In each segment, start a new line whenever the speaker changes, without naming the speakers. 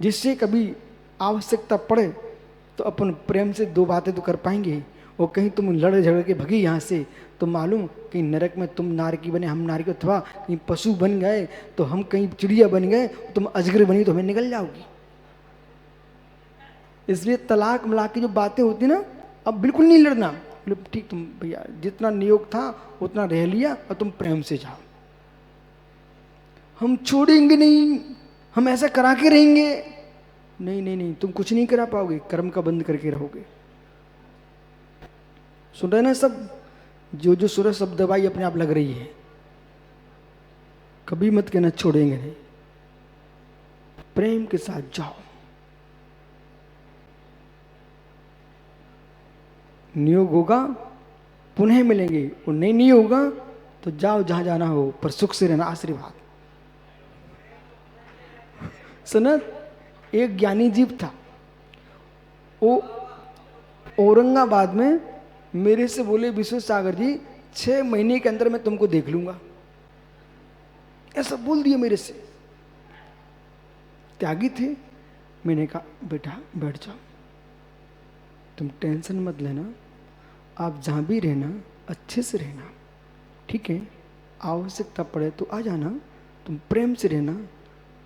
जिससे कभी आवश्यकता पड़े तो अपन प्रेम से दो बातें तो कर पाएंगे। और कहीं तुम लड़ झगड़ के भगी यहाँ से तो मालूम कि नरक में तुम नारकी बने, हम नारकी, अथवा कहीं पशु बन गए तो हम कहीं चिड़िया बन गए, तुम अजगर बनी तो हमें निकल जाओगी। इसलिए तलाक मलाक की जो बातें होती ना, अब बिल्कुल नहीं लड़ना। ठीक, तुम भैया जितना नियोग था उतना रह लिया और तुम प्रेम से जाओ, हम छोड़ेंगे नहीं, हम ऐसा करा के रहेंगे। नहीं नहीं नहीं, तुम कुछ नहीं करा पाओगे, कर्म का बंद करके रहोगे। सुन रहे ना सब, जो जो सूरज सब दवाई अपने आप लग रही है, कभी मत कहना छोड़ेंगे नहीं, प्रेम के साथ जाओ। नियोग होगा पुनः मिलेंगे, और नहीं होगा तो जाओ जहां जाना हो, पर सुख से रहना। आशीर्वाद। सनत, एक ज्ञानी जीव था, वो औरंगाबाद में मेरे से बोले, विश्व सागर जी 6 महीने के अंदर मैं तुमको देख लूंगा, ऐसा बोल दिया मेरे से। त्यागी थे। मैंने कहा बेटा बैठ जाओ, तुम टेंशन मत लेना, आप जहाँ भी रहना अच्छे से रहना, ठीक है? आवश्यकता पड़े तो आ जाना, तुम प्रेम से रहना।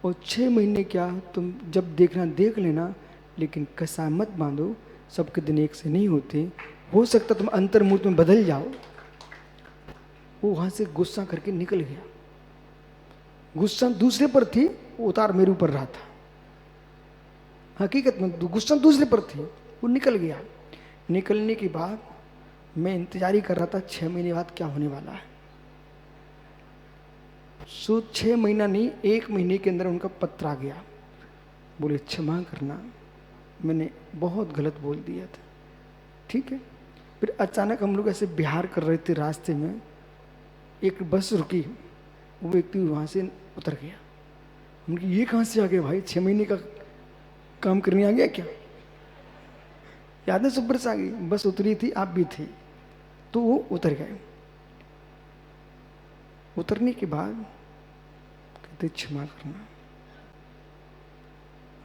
और 6 महीने क्या, तुम जब देखना देख लेना, लेकिन कसा मत बांधो, सबके दिन एक से नहीं होते। हो सकता तुम अंतर्मुहूर्त में बदल जाओ। वो वहाँ से गुस्सा करके निकल गया। गुस्सा दूसरे पर थी, उतार मेरे ऊपर रहा था। हकीकत में गुस्सा दूसरे पर थी, वो निकल गया। निकलने के बाद मैं इंतजार ही कर रहा था 6 महीने बाद क्या होने वाला है। 6 महीना नहीं, 1 महीने के अंदर उनका पत्र आ गया, बोले क्षमा करना, मैंने बहुत गलत बोल दिया था, ठीक है? फिर अचानक हम लोग ऐसे बिहार कर रहे थे, रास्ते में एक बस रुकी, वो व्यक्ति वहाँ से उतर गया। हमने ये कहाँ से आ गया भाई, 6 महीने का काम करने आ गया क्या? याद है सुपर से आ गई, बस उतरी थी, आप भी थे, तो वो उतर गए। उतरने के बाद कहते क्षमा करना।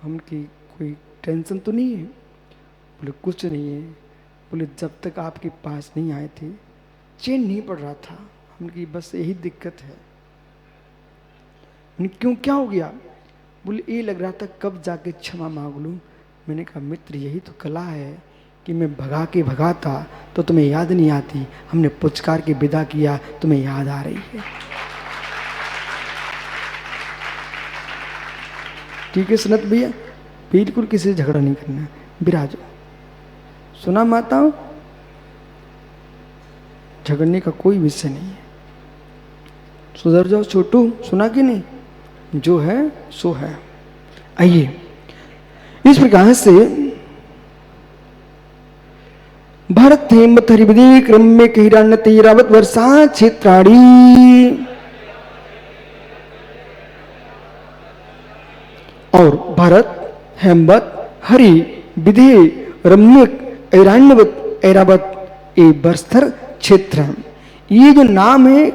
हम की कोई टेंशन तो नहीं है? बोले कुछ नहीं है। बोले जब तक आपके पास नहीं आए थे चैन नहीं पड़ रहा था। हमने बस यही दिक्कत है। क्यों, क्या हो गया? बोले ये लग रहा था कब जाके क्षमा मांग लूं। मैंने कहा मित्र यही तो कला है कि मैं भगा के भगाता तो तुम्हें याद नहीं आती, हमने पुचकार के विदा किया तुम्हें याद आ रही है। ठीक है सनत भैया, बिल्कुल किसी से झगड़ा नहीं करना, विराजो। सुना माताओं, झगड़ने का कोई विषय नहीं है। सुधर जाओ छोटू, सुना कि नहीं? जो है सो है। आइए, इस प्रकार से भरत हेमत हरिविदे क्रम में कहिरान तेरावत वर्षा क्षेत्राणी। और भरत हेमवत हरि विधे रम्यक ऐराण्यवत ऐरावत ये बस्तर क्षेत्र है। ये जो नाम है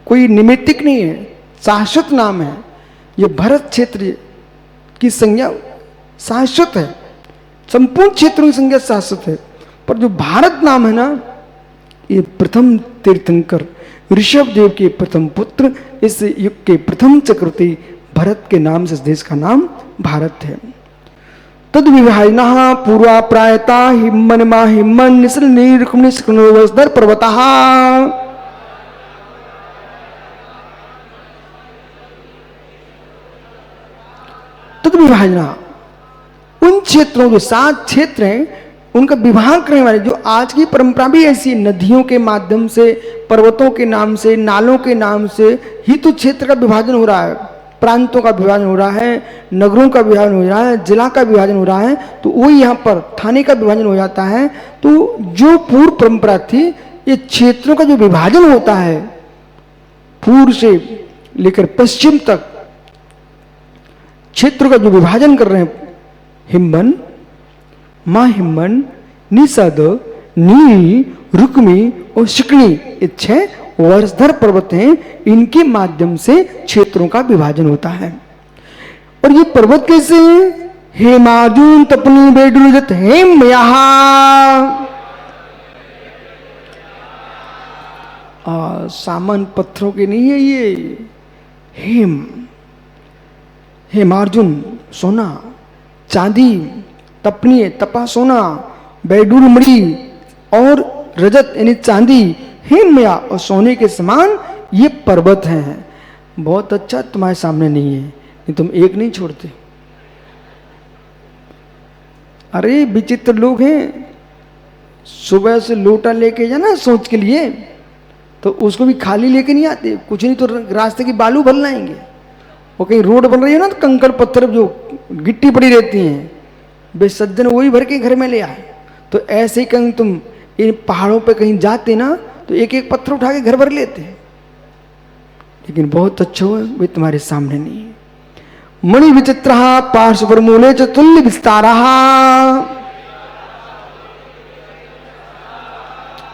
कोई निमित्तिक नहीं है, शाश्वत नाम है। ये भरत क्षेत्र की संज्ञा शाश्वत है, संपूर्ण क्षेत्रों की संज्ञा शाश्वत है। पर जो भारत नाम है ना, ये प्रथम तीर्थंकर ऋषभ देव के प्रथम पुत्र, इस युग के प्रथम चक्रवर्ती भरत के नाम से इस देश का नाम भारत है। तद विभाजना पूर्वा प्रायता हिम्मन मा हिम्मन निसल नीरुक्मिणी स्कंदर पर्वतः। तद विभाजना, उन क्षेत्रों के 7 क्षेत्र हैं, उनका विभाग करने वाले, जो आज की परंपरा भी ऐसी, नदियों के माध्यम से, पर्वतों के नाम से, नालों के नाम से ही तो क्षेत्र का विभाजन हो रहा है, प्रांतों का विभाजन हो रहा है, नगरों का विभाजन हो रहा है, जिला का विभाजन हो रहा है, तो वही यहाँ पर थाने का विभाजन हो जाता है। तो जो पूर्व परंपरा थी, ये क्षेत्रों का जो विभाजन होता है, पूर्व से लेकर पश्चिम तक क्षेत्र का जो विभाजन कर रहे हैं, हिम्मन, माहिम्मन, निषद, नील, रुक्मी और शिकनी, ये 6 वर्षधर पर्वत हैं। इनके माध्यम से क्षेत्रों का विभाजन होता है। और ये पर्वत कैसे है? हेमार्जुन तपनी बेडुरजत हेम यहाँ, सामान पत्थरों के नहीं है ये। हेमार्जुन सोना, चांदी, तपनी तपा सोना, बैडूर मणि और रजत यानी चांदी, हेमया और सोने के समान ये पर्वत हैं। बहुत अच्छा, तुम्हारे सामने नहीं है, नहीं तुम एक नहीं छोड़ते। अरे विचित्र लोग हैं, सुबह से लोटा लेके जाना सोच के लिए, तो उसको भी खाली लेके नहीं आते, कुछ नहीं तो रास्ते की बालू भर लाएंगे। वो कहीं रोड बन रही है ना तो कंकड़ पत्थर जो गिट्टी पड़ी रहती हैं, वे सज्जन वही भर के घर में ले आए। तो ऐसे ही कहीं तुम इन पहाड़ों पे कहीं जाते ना तो एक एक पत्थर उठा के घर भर लेते। लेकिन बहुत अच्छा हुआ वे तुम्हारे सामने नहीं है। मणि विचित्र पार्श्व पर मूले च तुल्य विस्तारा,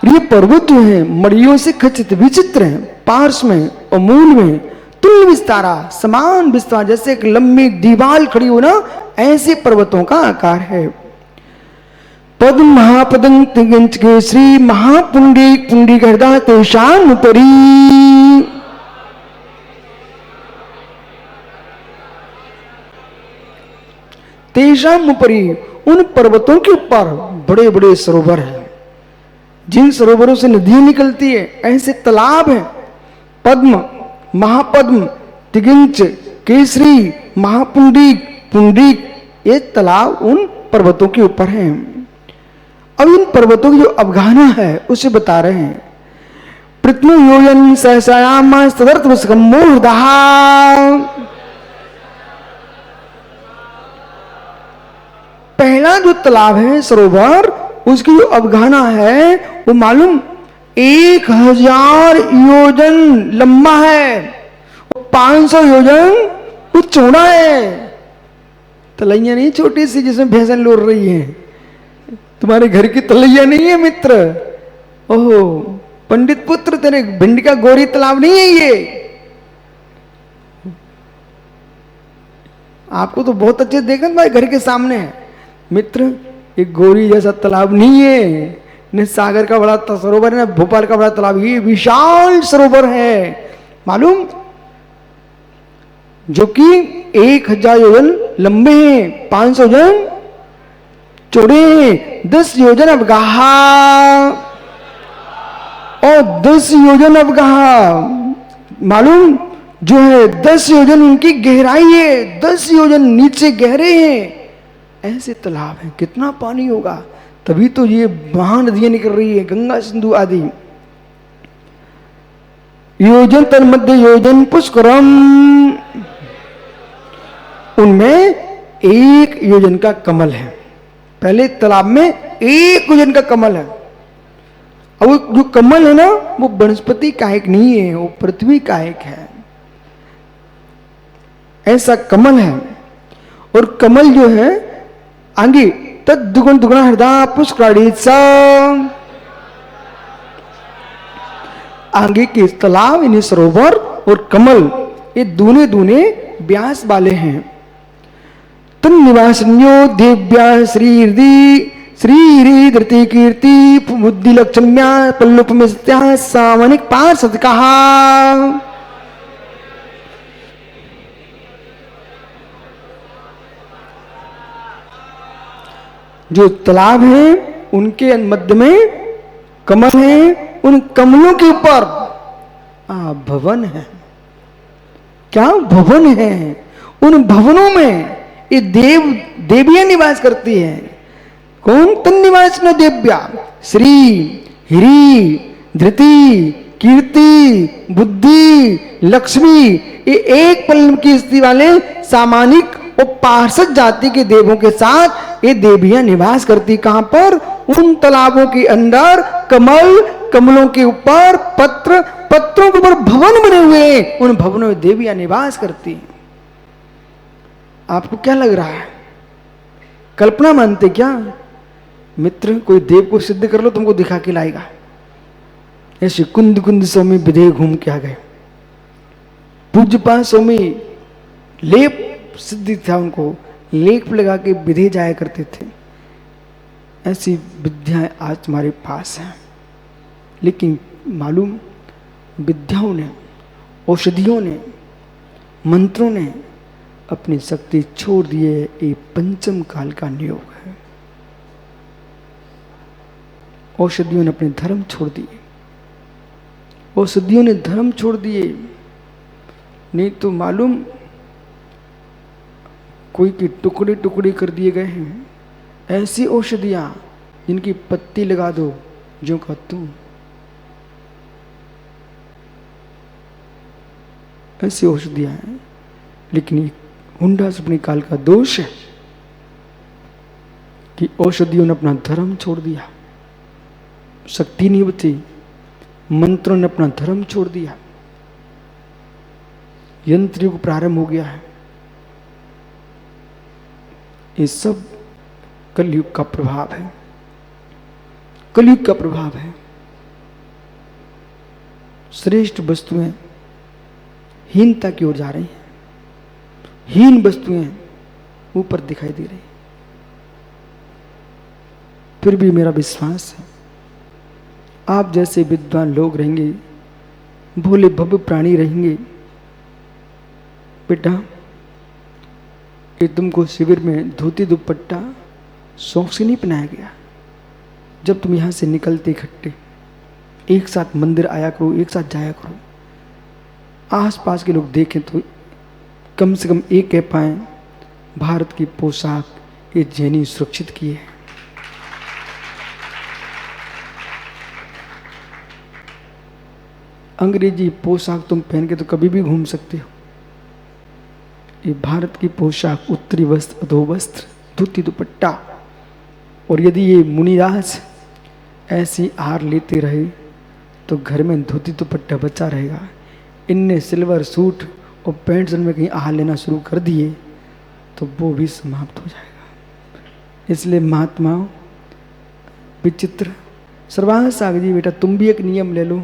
ये पर्वत जो है मणियों से खचित विचित्र है, पार्श्व में और मूल में तुल्य विस्तारा, समान विस्तार, जैसे एक लंबी दीवार खड़ी हो ना, ऐसे पर्वतों का आकार है। पद्म महापदं तिगंच के श्री महापुंडीक पुंडीक हृदय तेषाम उपरी, तेषाम उपरी, उन पर्वतों के ऊपर बड़े बड़े सरोवर हैं, जिन सरोवरों से नदियां निकलती है, ऐसे तालाब हैं। पद्म, महापद्म, तिगिंच, केसरी, महापुंडीक, पुंडीक, ये तालाब उन पर्वतों के ऊपर हैं। अब इन पर्वतों की जो अवगाहना है उसे बता रहे हैं। पृथ्वी योजन सहसायाम तदर्थ मोहदहा, पहला जो तालाब है सरोवर, उसकी जो अवगाहना है वो मालूम 1000 योजन लंबा है, 500 योजन वो चौड़ा है। तलैया नहीं छोटी सी जिसमें भैंसें लोर रही है, तुम्हारे घर की तलैया नहीं है मित्र। ओहो पंडित पुत्र, तेरे भिंड का गोरी तालाब नहीं है ये। आपको तो बहुत अच्छे देखा तुम्हारे घर के सामने है मित्र, एक गोरी जैसा तालाब नहीं है, न सागर का बड़ा सरोवर है, न भोपाल का बड़ा तालाब, ये विशाल सरोवर है मालूम, जो कि 1000 योजन लंबे हैं, 500 योजन चौड़े हैं, 10 योजन अवगाहा और 10 योजन अवगाहा मालूम जो है 10 योजन उनकी गहराई है, 10 योजन नीचे गहरे हैं, ऐसे तालाब है। कितना पानी होगा, तभी तो ये महानदियां निकल रही है, गंगा सिंधु आदि। योजन तन मध्य योजन पुष्करम, उनमें 1 योजन का कमल है। पहले तालाब में 1 योजन का कमल है। अब वो जो कमल है ना वो वनस्पति कायक नहीं है, वो पृथ्वी कायक है, ऐसा कमल है। और कमल जो है आगे तद दुगुण दुगुना हृदय पुष्कराणी, आगे के तालाब यानी सरोवर और कमल ये दूने दूने व्यास वाले हैं। तन निवासन्यो देव्या श्री धृति कीर्ति बुद्धि लक्ष्म्या पल्लुप में सामनिक पार्षद कहा। जो तालाब है उनके मध्य में कमल है, उन कमलों के ऊपर भवन है। क्या भवन है? उन भवनों में ये देवियां निवास करती हैं। कौन? तन निवास न देव्या श्री हिरी धृति कीर्ति बुद्धि लक्ष्मी, ये एक पल्लव की स्थिति वाले सामानिक और पार्षद जाति के देवों के साथ ये देवियां निवास करती। कहां पर? उन तालाबों के अंदर कमल, कमलों के ऊपर पत्र, पत्रों के ऊपर भवन बने हुए, उन भवनों में देवियां निवास करती हैं। आपको क्या लग रहा है? कल्पना मानते क्या मित्र? कोई देव को सिद्ध कर लो, तुमको दिखा के लाएगा। ऐसे कुंद कुंद स्वामी विदेह घूम के आ गए। पूज्यपा स्वामी लेप प्रसिद्धि था उनको, लेख पे लगा के विधे जाया करते थे। ऐसी विद्याएं आज तुम्हारे पास हैं, लेकिन मालूम विद्याओं ने, औषधियों ने, मंत्रों ने अपनी शक्ति छोड़ दी है। ये पंचम काल का नियोग है। औषधियों ने अपने धर्म छोड़ दिए, औषधियों ने धर्म छोड़ दिए। नहीं तो मालूम कोई के टुकड़े टुकड़े कर दिए गए हैं। ऐसी औषधियां जिनकी पत्ती लगा दो जो का तुम, ऐसी औषधियां हैं। लेकिन ये हुंडा सुपनी काल का दोष है कि औषधियों ने अपना धर्म छोड़ दिया, शक्ति नहीं बची। मंत्रों ने अपना धर्म छोड़ दिया, यंत्र युग प्रारंभ हो गया है। ये सब कलयुग का प्रभाव है, कलयुग का प्रभाव है। श्रेष्ठ वस्तुएं हीनता की ओर जा रही हैं, हीन वस्तुएं ऊपर दिखाई दे रही। फिर भी मेरा विश्वास है आप जैसे विद्वान लोग रहेंगे, भोले भव्य प्राणी रहेंगे। बेटा ये तुमको शिविर में धोती दुपट्टा शौक से नहीं पहनाया गया। जब तुम यहाँ से निकलते इकट्ठे एक साथ मंदिर आया करो, एक साथ जाया करो। आसपास के लोग देखें तो कम से कम एक कह पाए भारत की पोशाक ये जैनी सुरक्षित की है। अंग्रेजी पोशाक तुम पहन के तो कभी भी घूम सकते हो। ये भारत की पोशाक, उत्तरी वस्त्र, अधो वस्त्र, धोती दुपट्टा। और यदि ये मुनिराज ऐसी आहार लेते रहे तो घर में धोती दुपट्टा बचा रहेगा। इनने सिल्वर सूट और पैंट में कहीं आहार लेना शुरू कर दिए तो वो भी समाप्त हो जाएगा। इसलिए महात्माओं, विचित्र सर्वांग साग जी, बेटा तुम भी एक नियम ले लो,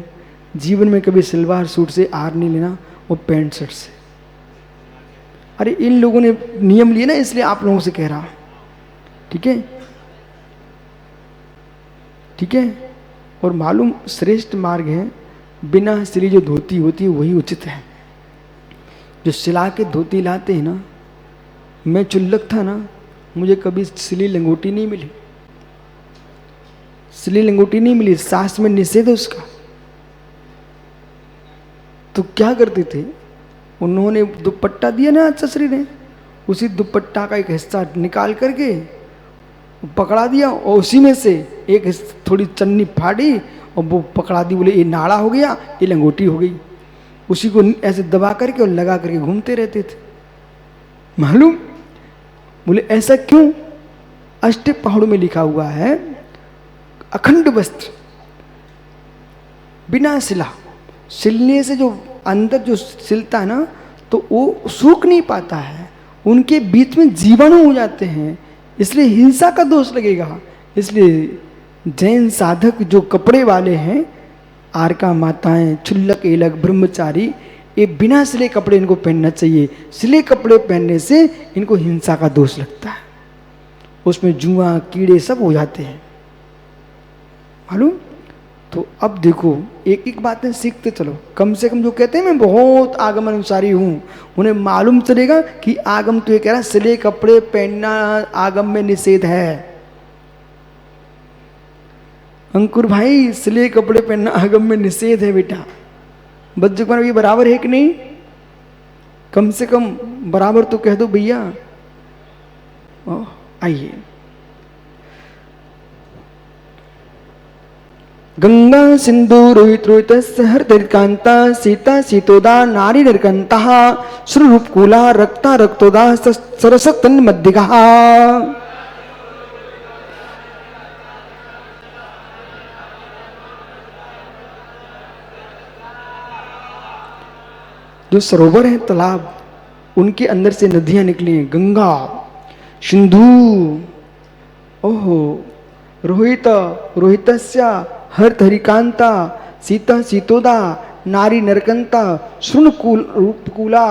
जीवन में कभी सलवार सूट से आहार नहीं लेना और पैंट शर्ट से। अरे इन लोगों ने नियम लिए ना, इसलिए आप लोगों से कह रहा, ठीक है, ठीक है। और मालूम श्रेष्ठ मार्ग है, बिना सिली जो धोती होती है वही उचित है। जो सिला के धोती लाते हैं ना, मैं चुल्लक था ना, मुझे कभी सिली लंगोटी नहीं मिली, सिली लंगोटी नहीं मिली, सास में निषेध है उसका। तो क्या करते थे, उन्होंने दुपट्टा दिया ना ससुरी ने, उसी दुपट्टा का एक हिस्सा निकाल करके पकड़ा दिया और उसी में से एक थोड़ी चन्नी फाड़ी और वो पकड़ा दी। बोले ये नाड़ा हो गया, ये लंगोटी हो गई। उसी को ऐसे दबा करके और लगा करके घूमते रहते थे। मालूम बोले ऐसा क्यों? अष्टक पहाड़ों में लिखा हुआ है, अखंड वस्त्र बिना सिला, सिलने से जो अंदर जो सिलता है ना तो वो सूख नहीं पाता है, उनके बीच में जीवाणु हो जाते हैं, इसलिए हिंसा का दोष लगेगा। इसलिए जैन साधक जो कपड़े वाले हैं, आरका माताएं, छुल्लक एलक ब्रह्मचारी, ये बिना सिले कपड़े इनको पहनना चाहिए। सिले कपड़े पहनने से इनको हिंसा का दोष लगता है, उसमें जुआ कीड़े सब हो जाते हैं, मालूम। तो अब देखो एक एक बातें सीखते चलो। कम से कम जो कहते हैं मैं बहुत आगम अनुसारी हूँ, उन्हें मालूम चलेगा कि आगम तो ये कह रहा है सिले कपड़े पहनना आगम में निषेध है। अंकुर भाई, सिले कपड़े पहनना आगम में निषेध है बेटा। बच्चों को ये बराबर है कि नहीं? कम से कम बराबर तो कह दो भैया। आइए, गंगा सिंधु रोहित रोहित हर दरिकांता सीता सीतोदा नारी नरकंता श्रुरूपकूला रक्ता रक्तोदा सरस तन मध्यगा। जो सरोवर है, तालाब, उनके अंदर से नदियां निकली हैं। गंगा, सिंधु, ओहो, रोहित रोहितस्य हरिकांता सीता सीतोदा नारी नरकंता श्रुणकूला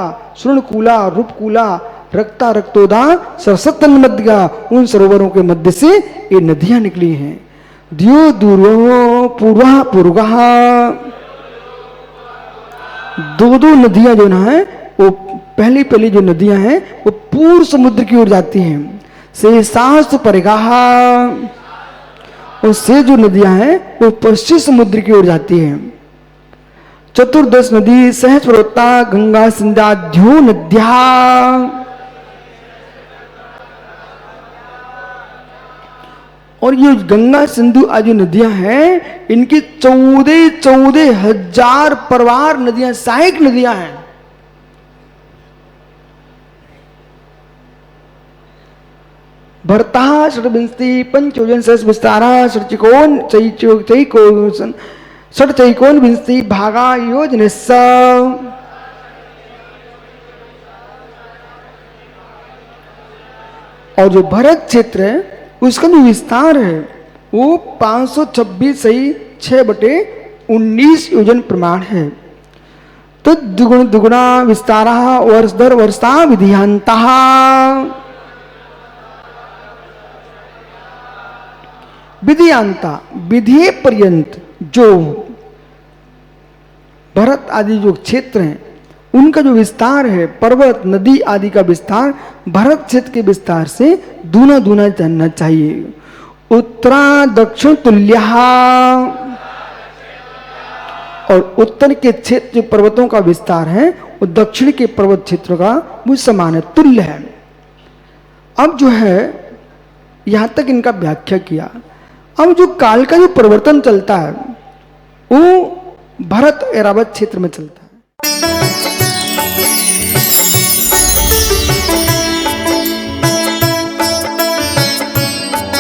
रूपकूला रक्ता रक्तोदा सरसतन मध्य, उन सरोवरों के मध्य से ये नदियां निकली हैं। द्यो दूरो पूर्वा पूर्वा, दो दो नदियां जो ना है वो पहली पहली जो नदियां हैं वो पूर्व समुद्र की ओर जाती हैं। से सास परिगाहा, और से जो नदियां हैं वो पश्चिम समुद्र की ओर जाती हैं। चतुर्दश नदी सहज पर्वता गंगा सिंधाध्यो नद्या, और ये गंगा सिंधु आदि नदियां हैं, इनकी 14,000 परवार नदियां, सहायक नदियां हैं। भरता षड्विंशति पंचोजन सहस विस्तारा षडचिकोन चैकोन षडचैकोन विंशति भागा योजनेस्स। और जो भरत क्षेत्र है उसका जो विस्तार है वो 526 सही 6/19 योजन प्रमाण है। तो दुगुण दुगुणा विस्तारा वर्ष दर वर्षा विधियांता, विधियांता विधि पर्यंत जो भरत आदि जो क्षेत्र हैं उनका जो विस्तार है, पर्वत नदी आदि का विस्तार भरत क्षेत्र के विस्तार से दूना दूना जानना चाहिए। उत्तरा दक्षिण तुल्य, और उत्तर के क्षेत्र जो पर्वतों का विस्तार है वो दक्षिण के पर्वत क्षेत्र का वो समान है, तुल्य है। अब जो है यहां तक इनका व्याख्या किया। अब जो काल का जो परिवर्तन चलता है वो भरत ऐरावत क्षेत्र में चलता है।